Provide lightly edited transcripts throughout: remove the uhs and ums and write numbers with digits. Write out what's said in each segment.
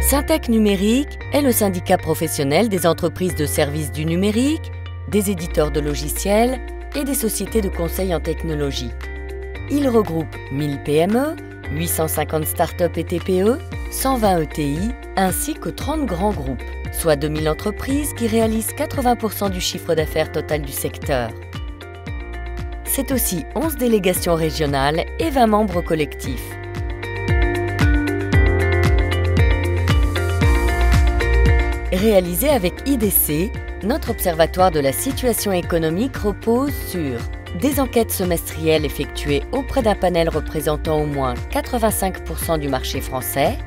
Syntec Numérique est le syndicat professionnel des entreprises de services du numérique, des éditeurs de logiciels et des sociétés de conseil en technologie. Il regroupe 1000 PME, 850 startups et TPE, 120 ETI ainsi que 30 grands groupes, soit 2000 entreprises qui réalisent 80% du chiffre d'affaires total du secteur. C'est aussi 11 délégations régionales et 20 membres collectifs. Réalisé avec IDC, notre observatoire de la situation économique repose sur des enquêtes semestrielles effectuées auprès d'un panel représentant au moins 85% du marché français,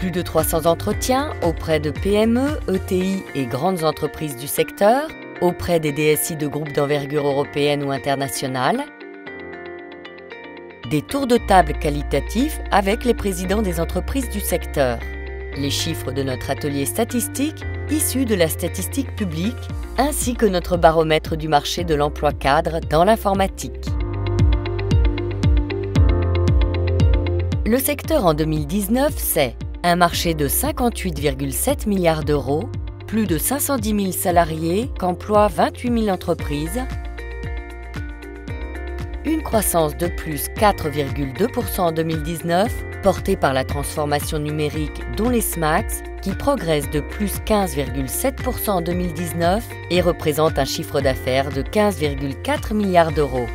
plus de 300 entretiens auprès de PME, ETI et grandes entreprises du secteur, auprès des DSI de groupes d'envergure européenne ou internationale, des tours de table qualitatifs avec les présidents des entreprises du secteur, les chiffres de notre atelier statistique issus de la statistique publique, ainsi que notre baromètre du marché de l'emploi cadre dans l'informatique. Le secteur en 2019, c'est un marché de 58,7 milliards d'euros, plus de 510 000 salariés qu'emploient 28 000 entreprises, une croissance de plus 4,2% en 2019, portée par la transformation numérique dont les SMACs, qui progressent de plus 15,7% en 2019 et représentent un chiffre d'affaires de 15,4 milliards d'euros.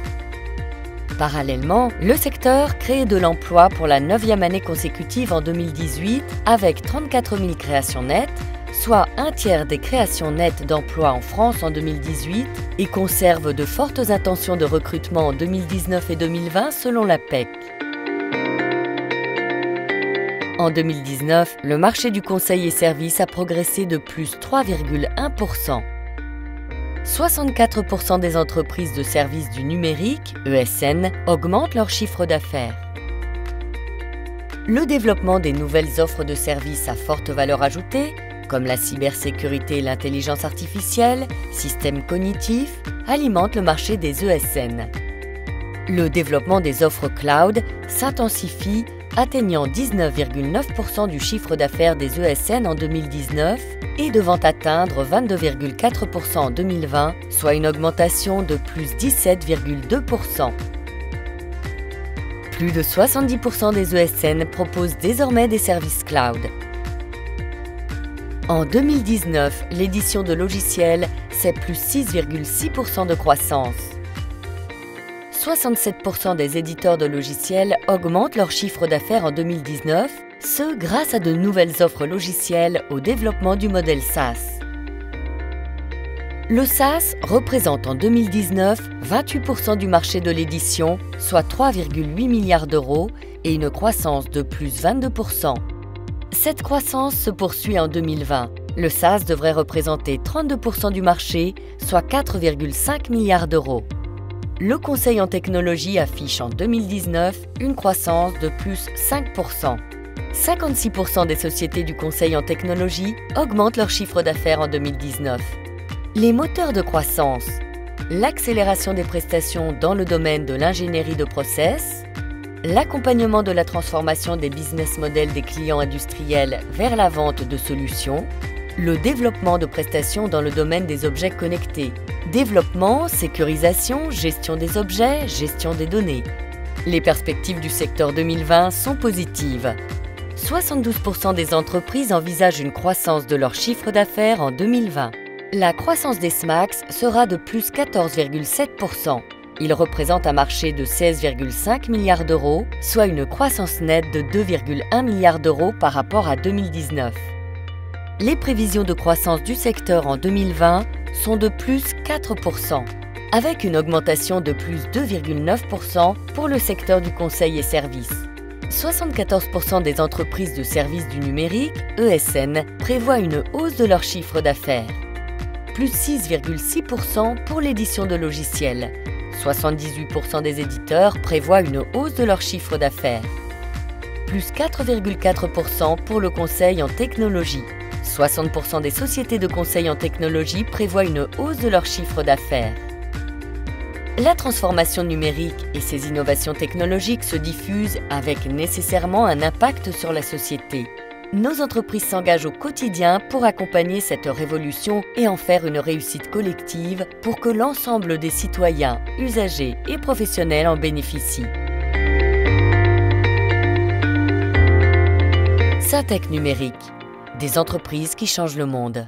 Parallèlement, le secteur crée de l'emploi pour la 9e année consécutive en 2018 avec 34 000 créations nettes, soit un tiers des créations nettes d'emplois en France en 2018 et conserve de fortes intentions de recrutement en 2019 et 2020 selon la PEC. En 2019, le marché du conseil et services a progressé de plus 3,1%. 64% des entreprises de services du numérique, ESN, augmentent leur chiffre d'affaires. Le développement des nouvelles offres de services à forte valeur ajoutée, comme la cybersécurité et l'intelligence artificielle, systèmes cognitifs, alimente le marché des ESN. Le développement des offres cloud s'intensifie, atteignant 19,9% du chiffre d'affaires des ESN en 2019 et devant atteindre 22,4% en 2020, soit une augmentation de plus 17,2%. Plus de 70% des ESN proposent désormais des services cloud. En 2019, l'édition de logiciels, c'est plus 6,6% de croissance. 67% des éditeurs de logiciels augmentent leur chiffre d'affaires en 2019, ce grâce à de nouvelles offres logicielles au développement du modèle SaaS. Le SaaS représente en 2019 28% du marché de l'édition, soit 3,8 milliards d'euros et une croissance de plus 22%. Cette croissance se poursuit en 2020. Le SaaS devrait représenter 32% du marché, soit 4,5 milliards d'euros. Le conseil en technologie affiche en 2019 une croissance de plus 5%. 56% des sociétés du conseil en technologie augmentent leur chiffre d'affaires en 2019. Les moteurs de croissance, l'accélération des prestations dans le domaine de l'ingénierie de process, l'accompagnement de la transformation des business models des clients industriels vers la vente de solutions, le développement de prestations dans le domaine des objets connectés, développement, sécurisation, gestion des objets, gestion des données. Les perspectives du secteur 2020 sont positives. 72% des entreprises envisagent une croissance de leur chiffre d'affaires en 2020. La croissance des SMACs sera de plus 14,7%. Il représente un marché de 16,5 milliards d'euros, soit une croissance nette de 2,1 milliards d'euros par rapport à 2019. Les prévisions de croissance du secteur en 2020 sont de plus 4%, avec une augmentation de plus 2,9% pour le secteur du conseil et services. 74% des entreprises de services du numérique, ESN, prévoient une hausse de leur chiffre d'affaires. Plus 6,6% pour l'édition de logiciels. 78% des éditeurs prévoient une hausse de leur chiffre d'affaires. Plus 4,4% pour le conseil en technologie. 60% des sociétés de conseil en technologie prévoient une hausse de leur chiffre d'affaires. La transformation numérique et ses innovations technologiques se diffusent avec nécessairement un impact sur la société. Nos entreprises s'engagent au quotidien pour accompagner cette révolution et en faire une réussite collective pour que l'ensemble des citoyens, usagers et professionnels en bénéficient. Syntec Numérique, des entreprises qui changent le monde.